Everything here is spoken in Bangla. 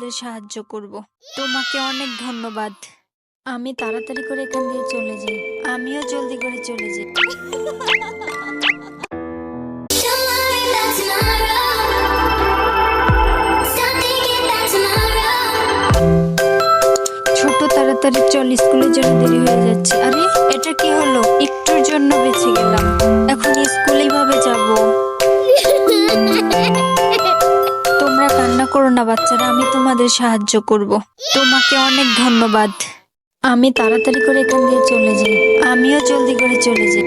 তোমাদের সাহায্য করব। তোমাকে অনেক ধন্যবাদ। আমি তাড়াতাড়ি করে এখান দিয়ে চলে যাই। আমিও জলদি করে চলে যাই। ছোট তাড়াতাড়ি চল, স্কুলের জন্য দেরি হয়ে যাচ্ছে। আরে এটা কি হলো? একটুর জন্য বেঁচে গেলাম, এখন স্কুলে কিভাবে যাব? তোমরা কান্না করো না বাচ্চারা, আমি তোমাদের সাহায্য করব। তোমাকে অনেক ধন্যবাদ। আমি তাড়াতাড়ি করে এখান দিয়ে চলে যাই। আমিও জলদি করে চলে যাই।